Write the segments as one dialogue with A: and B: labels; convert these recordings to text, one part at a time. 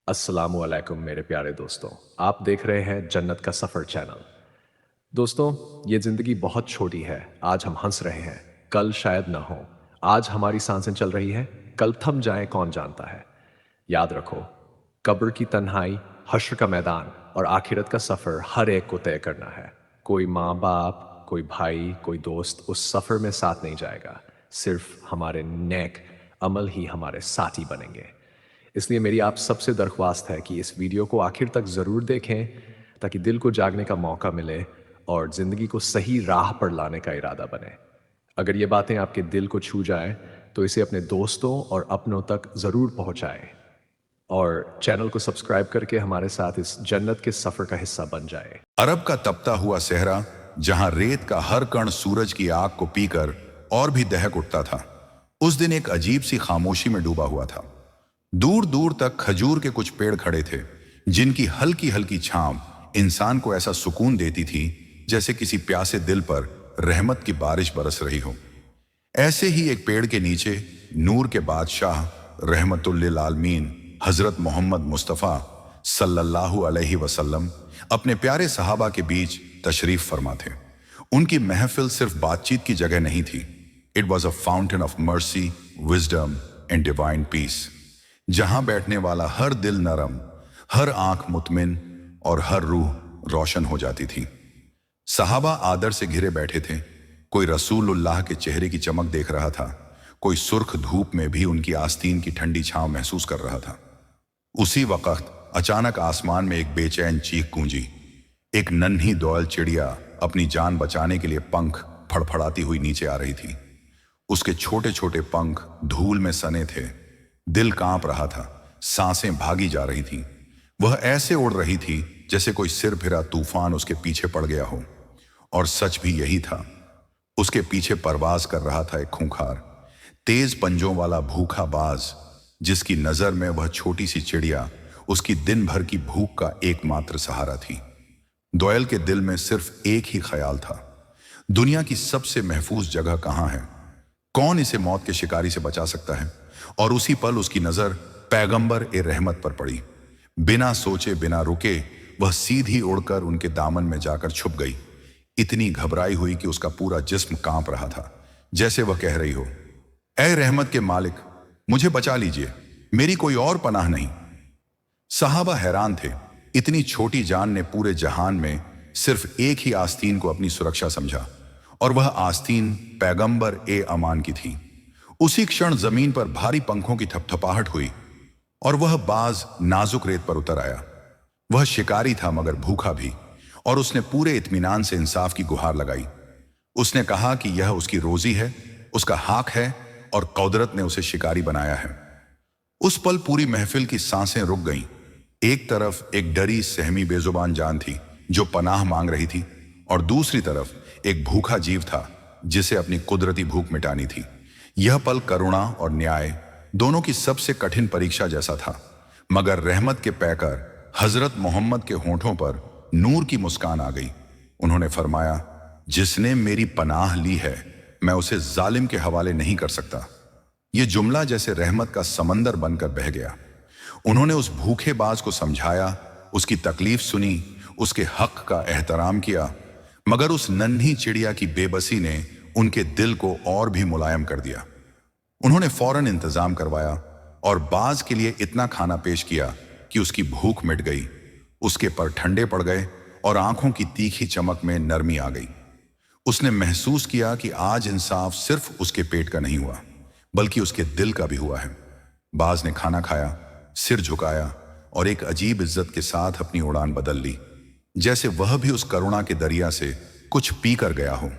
A: अस्सलामु अलैकुम मेरे प्यारे दोस्तों। आप देख रहे हैं जन्नत का सफ़र चैनल। दोस्तों, ये ज़िंदगी बहुत छोटी है। आज हम हंस रहे हैं, कल शायद ना हो। आज हमारी सांसें चल रही हैं, कल थम जाए कौन जानता है। याद रखो, कब्र की तन्हाई, हश्र का मैदान और आखिरत का सफ़र हर एक को तय करना है। कोई माँ बाप, कोई भाई, कोई दोस्त उस सफ़र में साथ नहीं जाएगा। सिर्फ हमारे नेक अमल ही हमारे साथी बनेंगे। इसलिए मेरी आप सबसे दरख्वास्त है कि इस वीडियो को आखिर तक ज़रूर देखें ताकि दिल को जागने का मौका मिले और ज़िंदगी को सही राह पर लाने का इरादा बने। अगर ये बातें आपके दिल को छू जाएं तो इसे अपने दोस्तों और अपनों तक ज़रूर पहुंचाएं और चैनल को सब्सक्राइब करके हमारे साथ इस जन्नत के सफ़र का हिस्सा बन जाए।
B: अरब का तपता हुआ सहरा, जहां रेत का हर कण सूरज की आग को पीकर और भी दहक उठता था, उस दिन एक अजीब सी खामोशी में डूबा हुआ था। दूर दूर तक खजूर के कुछ पेड़ खड़े थे, जिनकी हल्की हल्की छांव इंसान को ऐसा सुकून देती थी जैसे किसी प्यासे दिल पर रहमत की बारिश बरस रही हो। ऐसे ही एक पेड़ के नीचे नूर के बादशाह रहमतुल्लिल आलमीन हजरत मोहम्मद मुस्तफ़ा सल्लल्लाहु अलैहि वसल्लम अपने प्यारे सहाबा के बीच तशरीफ फरमा थे। उनकी महफिल सिर्फ बातचीत की जगह नहीं थी। It was a fountain of mercy, wisdom and divine peace, जहां बैठने वाला हर दिल नरम, हर आंख मुतमिन और हर रूह रोशन हो जाती थी। सहाबा आदर से घिरे बैठे थे। कोई रसूलुल्लाह के चेहरे की चमक देख रहा था, कोई सुर्ख धूप में भी उनकी आस्तीन की ठंडी छांव महसूस कर रहा था। उसी वक्त अचानक आसमान में एक बेचैन चीख गूंजी। एक नन्ही दोयल चिड़िया अपनी जान बचाने के लिए पंख फड़फड़ाती हुई नीचे आ रही थी। उसके छोटे छोटे पंख धूल में सने थे, दिल कांप रहा था, सांसें भागी जा रही थीं। वह ऐसे उड़ रही थी जैसे कोई सिर फिरा तूफान उसके पीछे पड़ गया हो। और सच भी यही था। उसके पीछे परवाज कर रहा था एक खूंखार, तेज पंजों वाला भूखा बाज, जिसकी नजर में वह छोटी सी चिड़िया उसकी दिन भर की भूख का एकमात्र सहारा थी। दोयल के दिल में सिर्फ एक ही ख्याल था, दुनिया की सबसे महफूज जगह कहाँ है, कौन इसे मौत के शिकारी से बचा सकता है। और उसी पल उसकी नजर पैगंबर ए रहमत पर पड़ी। बिना सोचे बिना रुके वह सीधी उड़कर उनके दामन में जाकर छुप गई। इतनी घबराई हुई कि उसका पूरा जिस्म कांप रहा था, जैसे वह कह रही हो, ऐ रहमत के मालिक, मुझे बचा लीजिए, मेरी कोई और पनाह नहीं। सहाबा हैरान थे। इतनी छोटी जान ने पूरे जहान में सिर्फ एक ही आस्तीन को अपनी सुरक्षा समझा, और वह आस्तीन पैगंबर ए अमान की थी। उसी क्षण जमीन पर भारी पंखों की थपथपाहट हुई और वह बाज नाजुक रेत पर उतर आया। वह शिकारी था मगर भूखा भी, और उसने पूरे इत्मीनान से इंसाफ की गुहार लगाई। उसने कहा कि यह उसकी रोजी है, उसका हक है, और कुदरत ने उसे शिकारी बनाया है। उस पल पूरी महफिल की सांसें रुक गईं। एक तरफ एक डरी सहमी बेजुबान जान थी जो पनाह मांग रही थी, और दूसरी तरफ एक भूखा जीव था जिसे अपनी कुदरती भूख मिटानी थी। यह पल करुणा और न्याय दोनों की सबसे कठिन परीक्षा जैसा था। मगर रहमत के पैकर हजरत मोहम्मद के होंठों पर नूर की मुस्कान आ गई। उन्होंने फरमाया, जिसने मेरी पनाह ली है मैं उसे जालिम के हवाले नहीं कर सकता। यह जुमला जैसे रहमत का समंदर बनकर बह गया। उन्होंने उस भूखे बाज को समझाया, उसकी तकलीफ सुनी, उसके हक का एहतराम किया, मगर उस नन्ही चिड़िया की बेबसी ने उनके दिल को और भी मुलायम कर दिया। उन्होंने फौरन इंतजाम करवाया और बाज के लिए इतना खाना पेश किया कि उसकी भूख मिट गई, उसके पर ठंडे पड़ गए और आंखों की तीखी चमक में नरमी आ गई। उसने महसूस किया कि आज इंसाफ सिर्फ उसके पेट का नहीं हुआ बल्कि उसके दिल का भी हुआ है। बाज ने खाना खाया, सिर झुकाया और एक अजीब इज्जत के साथ अपनी उड़ान बदल ली, जैसे वह भी उस करुणा के दरिया से कुछ पी कर गया हो।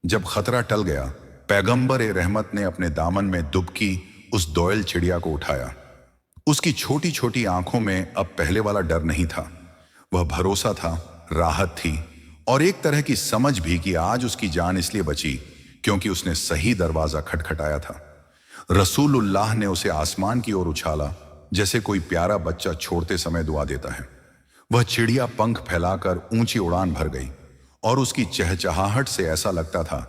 B: जब खतरा टल गया, पैगंबर ए रहमत ने अपने दामन में दुबकी उस दोयल चिड़िया को उठाया। उसकी छोटी छोटी आंखों में अब पहले वाला डर नहीं था, वह भरोसा था, राहत थी और एक तरह की समझ भी कि आज उसकी जान इसलिए बची क्योंकि उसने सही दरवाजा खटखटाया था। रसूलुल्लाह ने उसे आसमान की ओर उछाला जैसे कोई प्यारा बच्चा छोड़ते समय दुआ देता है। वह चिड़िया पंख फैलाकर ऊंची उड़ान भर गई और उसकी चहचहाहट से ऐसा लगता था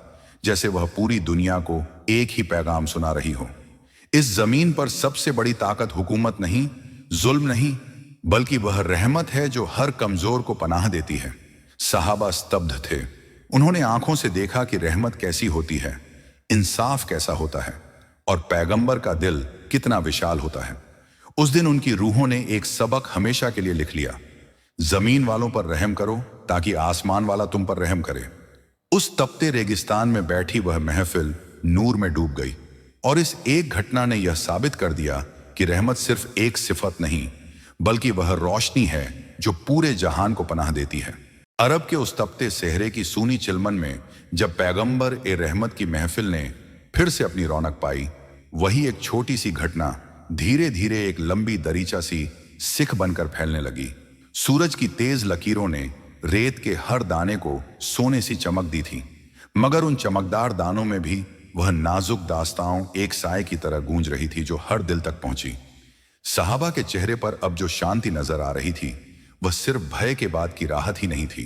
B: जैसे वह पूरी दुनिया को एक ही पैगाम सुना रही हो। इस जमीन पर सबसे बड़ी ताकत हुकूमत नहीं, जुल्म नहीं, बल्कि वह रहमत है जो हर कमजोर को पनाह देती है। सहाबा स्तब्ध थे। उन्होंने आंखों से देखा कि रहमत कैसी होती है, इंसाफ कैसा होता है और पैगंबर का दिल कितना विशाल होता है। उस दिन उनकी रूहों ने एक सबक हमेशा के लिए लिख लिया, जमीन वालों पर रहम करो ताकि आसमान वाला तुम पर रहम करे। उस तपते रेगिस्तान में बैठी वह महफिल नूर में डूब गई और इस एक घटना ने यह साबित कर दिया कि रहमत सिर्फ एक सिफत नहीं बल्कि वह रोशनी है जो पूरे जहान को पनाह देती है। अरब के उस तपते सहरे की सूनी चिलमन में जब पैगंबर ए रहमत की महफिल ने फिर से अपनी रौनक पाई, वही एक छोटी सी घटना धीरे धीरे एक लंबी दरीचा सी सिख बनकर फैलने लगी। सूरज की तेज लकीरों ने रेत के हर दाने को सोने सी चमक दी थी, मगर उन चमकदार दानों में भी वह नाजुक दास्तां एक साए की तरह गूंज रही थी जो हर दिल तक पहुंची। सहाबा के चेहरे पर अब जो शांति नजर आ रही थी वह सिर्फ भय के बाद की राहत ही नहीं थी,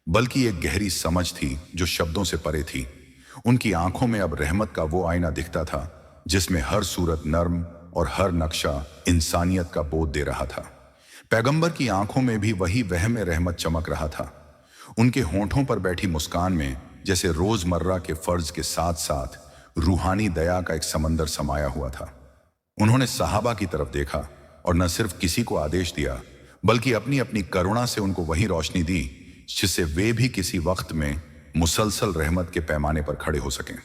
B: बल्कि एक गहरी समझ थी जो शब्दों से परे थी। उनकी आंखों में अब रहमत का वो आईना दिखता था जिसमें हर सूरत नर्म और हर नक्शा इंसानियत का बोध दे रहा था। पैगंबर की आंखों में भी वही वहम रहमत चमक रहा था। उनके होंठों पर बैठी मुस्कान में जैसे रोजमर्रा के फर्ज के साथ साथ रूहानी दया का एक समंदर समाया हुआ था। उन्होंने सहाबा की तरफ देखा और न सिर्फ किसी को आदेश दिया बल्कि अपनी अपनी करुणा से उनको वही रोशनी दी जिससे वे भी किसी वक्त में मुसलसल रहमत के पैमाने पर खड़े हो सकें।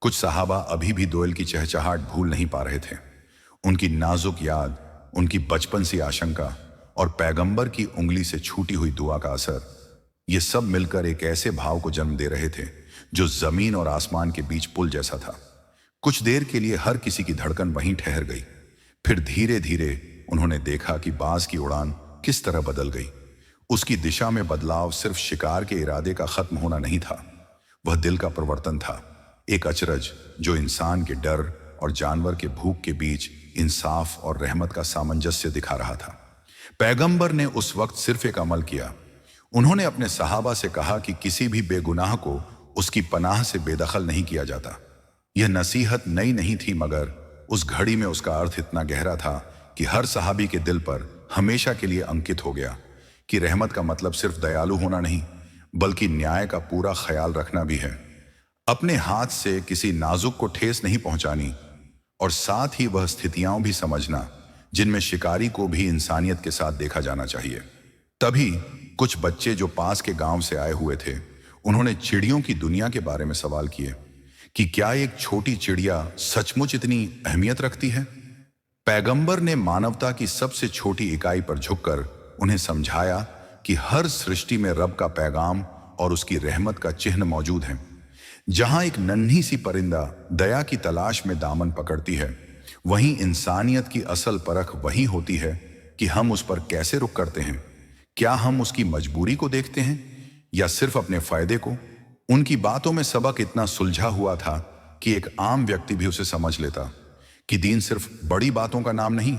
B: कुछ सहाबा अभी भी दोयल की चहचहाट भूल नहीं पा रहे थे। उनकी नाजुक याद, उनकी बचपन सी आशंका और पैगंबर की उंगली से छूटी हुई दुआ का असर, ये सब मिलकर एक ऐसे भाव को जन्म दे रहे थे जो जमीन और आसमान के बीच पुल जैसा था। कुछ देर के लिए हर किसी की धड़कन वहीं ठहर गई। फिर धीरे धीरे उन्होंने देखा कि बाज की उड़ान किस तरह बदल गई। उसकी दिशा में बदलाव सिर्फ शिकार के इरादे का खत्म होना नहीं था, वह दिल का परिवर्तन था। एक अचरज जो इंसान के डर और जानवर के भूख के बीच इंसाफ और रहमत का सामंजस्य दिखा रहा था। पैगंबर ने उस वक्त सिर्फ एक अमल किया। उन्होंने अपने सहाबा से कहा कि किसी भी बेगुनाह को उसकी पनाह से बेदखल नहीं किया जाता। यह नसीहत नई नहीं थी, मगर उस घड़ी में उसका अर्थ इतना गहरा था कि हर सहाबी के दिल पर हमेशा के लिए अंकित हो गया कि रहमत का मतलब सिर्फ दयालु होना नहीं बल्कि न्याय का पूरा ख्याल रखना भी है। अपने हाथ से किसी नाजुक को ठेस नहीं पहुंचानी और साथ ही वह स्थितियां भी समझना जिनमें शिकारी को भी इंसानियत के साथ देखा जाना चाहिए। तभी कुछ बच्चे जो पास के गांव से आए हुए थे, उन्होंने चिड़ियों की दुनिया के बारे में सवाल किए कि क्या एक छोटी चिड़िया सचमुच इतनी अहमियत रखती है। पैगंबर ने मानवता की सबसे छोटी इकाई पर झुककर उन्हें समझाया कि हर सृष्टि में रब का पैगाम और उसकी रहमत का चिन्ह मौजूद है। जहां एक नन्ही सी परिंदा दया की तलाश में दामन पकड़ती है, वहीं इंसानियत की असल परख वही होती है कि हम उस पर कैसे रुख करते हैं। क्या हम उसकी मजबूरी को देखते हैं या सिर्फ अपने फायदे को। उनकी बातों में सबक इतना सुलझा हुआ था कि एक आम व्यक्ति भी उसे समझ लेता कि दीन सिर्फ बड़ी बातों का नाम नहीं,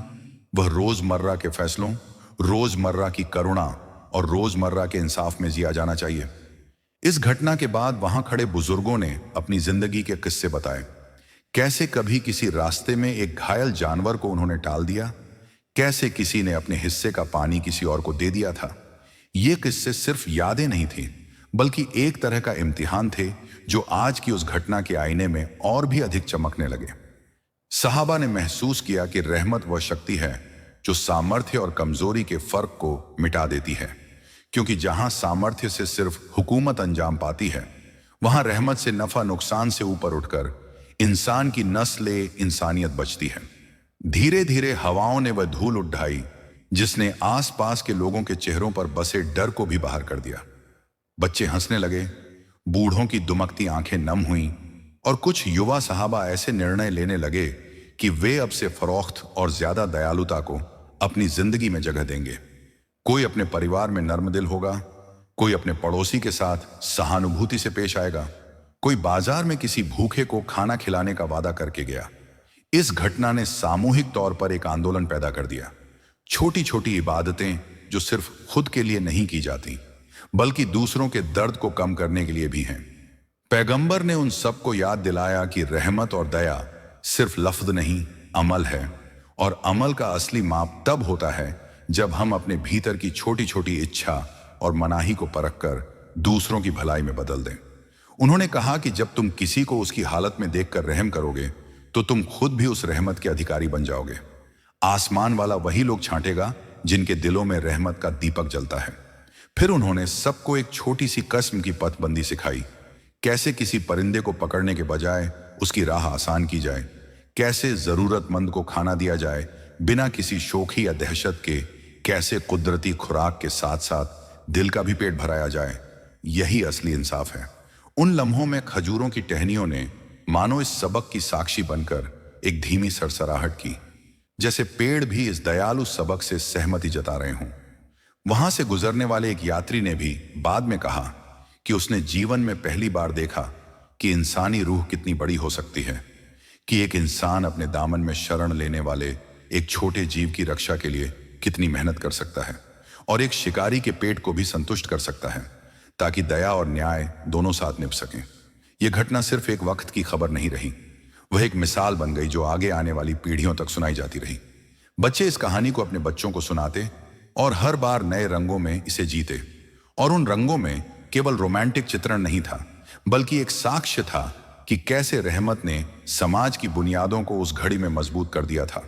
B: वह रोजमर्रा के फैसलों, रोजमर्रा की करुणा और रोजमर्रा के इंसाफ में जिया जाना चाहिए। इस घटना के बाद वहां खड़े बुजुर्गों ने अपनी जिंदगी के किस्से बताए। कैसे कभी किसी रास्ते में एक घायल जानवर को उन्होंने टाल दिया, कैसे किसी ने अपने हिस्से का पानी किसी और को दे दिया था। ये किस्से सिर्फ यादें नहीं थी बल्कि एक तरह का इम्तिहान थे जो आज की उस घटना के आईने में और भी अधिक चमकने लगे। सहाबा ने महसूस किया कि रहमत वह शक्ति है जो सामर्थ्य और कमजोरी के फर्क को मिटा देती है, क्योंकि जहां सामर्थ्य से सिर्फ हुकूमत अंजाम पाती है, वहां रहमत से नफा नुकसान से ऊपर उठकर इंसान की नस्ल इंसानियत बचती है। धीरे धीरे हवाओं ने वह धूल उठाई जिसने आसपास के लोगों के चेहरों पर बसे डर को भी बाहर कर दिया। बच्चे हंसने लगे, बूढ़ों की दुमकती आंखें नम हुईं और कुछ युवा सहाबा ऐसे निर्णय लेने लगे कि वे अब से फरोख्त और ज्यादा दयालुता को अपनी जिंदगी में जगह देंगे। कोई अपने परिवार में नर्म दिल होगा, कोई अपने पड़ोसी के साथ सहानुभूति से पेश आएगा, कोई बाजार में किसी भूखे को खाना खिलाने का वादा करके गया। इस घटना ने सामूहिक तौर पर एक आंदोलन पैदा कर दिया। छोटी छोटी इबादतें जो सिर्फ खुद के लिए नहीं की जाती बल्कि दूसरों के दर्द को कम करने के लिए भी हैं। पैगंबर ने उन सबको याद दिलाया कि रहमत और दया सिर्फ लफ्ज नहीं, अमल है, और अमल का असली माप तब होता है जब हम अपने भीतर की छोटी छोटी इच्छा और मनाही को परख कर दूसरों की भलाई में बदल दें। उन्होंने कहा कि जब तुम किसी को उसकी हालत में देखकर रहम करोगे तो तुम खुद भी उस रहमत के अधिकारी बन जाओगे। आसमान वाला वही लोग छांटेगा जिनके दिलों में रहमत का दीपक जलता है। फिर उन्होंने सबको एक छोटी सी कसम की पथबंदी सिखाई, कैसे किसी परिंदे को पकड़ने के बजाय उसकी राह आसान की जाए, कैसे जरूरतमंद को खाना दिया जाए बिना किसी शोखी या दहशत के, कैसे कुदरती खुराक के साथ साथ दिल का भी पेट भराया जाए। यही असली इंसाफ है। उन लम्हों में खजूरों की टहनियों ने मानो इस सबक की साक्षी बनकर एक धीमी सरसराहट की, जैसे पेड़ भी इस दयालु सबक से सहमति जता रहे हों। वहां से गुजरने वाले एक यात्री ने भी बाद में कहा कि उसने जीवन में पहली बार देखा कि इंसानी रूह कितनी बड़ी हो सकती है, कि एक इंसान अपने दामन में शरण लेने वाले एक छोटे जीव की रक्षा के लिए कितनी मेहनत कर सकता है और एक शिकारी के पेट को भी संतुष्ट कर सकता है ताकि दया और न्याय दोनों साथ निभ सकें। यह घटना सिर्फ एक वक्त की खबर नहीं रही, वह एक मिसाल बन गई जो आगे आने वाली पीढ़ियों तक सुनाई जाती रही। बच्चे इस कहानी को अपने बच्चों को सुनाते और हर बार नए रंगों में इसे जीते। और उन रंगों में केवल रोमांटिक चित्रण नहीं था, बल्कि एक साक्ष्य था कि कैसे रहमत ने समाज की बुनियादों को उस घड़ी में मजबूत कर दिया था।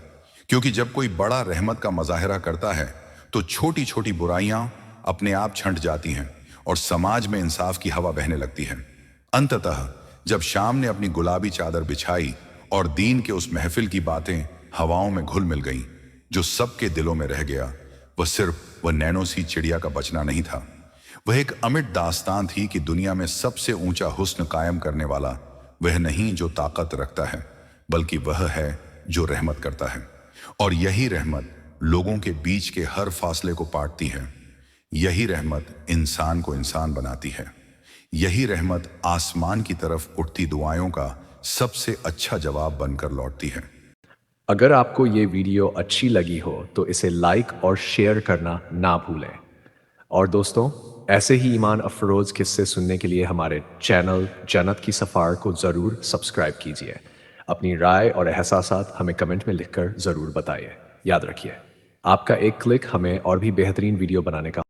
B: क्योंकि जब कोई बड़ा रहमत का मुजाहिरा करता है तो छोटी छोटी बुराइयां अपने आप छंट जाती हैं और समाज में इंसाफ की हवा बहने लगती है। अंततः जब शाम ने अपनी गुलाबी चादर बिछाई और दीन के उस महफिल की बातें हवाओं में घुल मिल गईं, जो सबके दिलों में रह गया वह सिर्फ वह नैनो सी चिड़िया का बचना नहीं था, वह एक अमिट दास्तान थी कि दुनिया में सबसे ऊंचा हुस्न कायम करने वाला वह नहीं जो ताकत रखता है, बल्कि वह है जो रहमत करता है। और यही रहमत लोगों के बीच के हर फासले को पाटती है। यही रहमत इंसान को इंसान बनाती है। यही रहमत आसमान की तरफ उठती दुआओं का सबसे अच्छा जवाब बनकर लौटती है।
A: अगर आपको ये वीडियो अच्छी लगी हो तो इसे लाइक और शेयर करना ना भूलें। और दोस्तों, ऐसे ही ईमान अफरोज किस्से सुनने के लिए हमारे चैनल जन्नत की सफ़ार को ज़रूर सब्सक्राइब कीजिए। अपनी राय और एहसासात हमें कमेंट में लिखकर ज़रूर बताइए। याद रखिए, आपका एक क्लिक हमें और भी बेहतरीन वीडियो बनाने का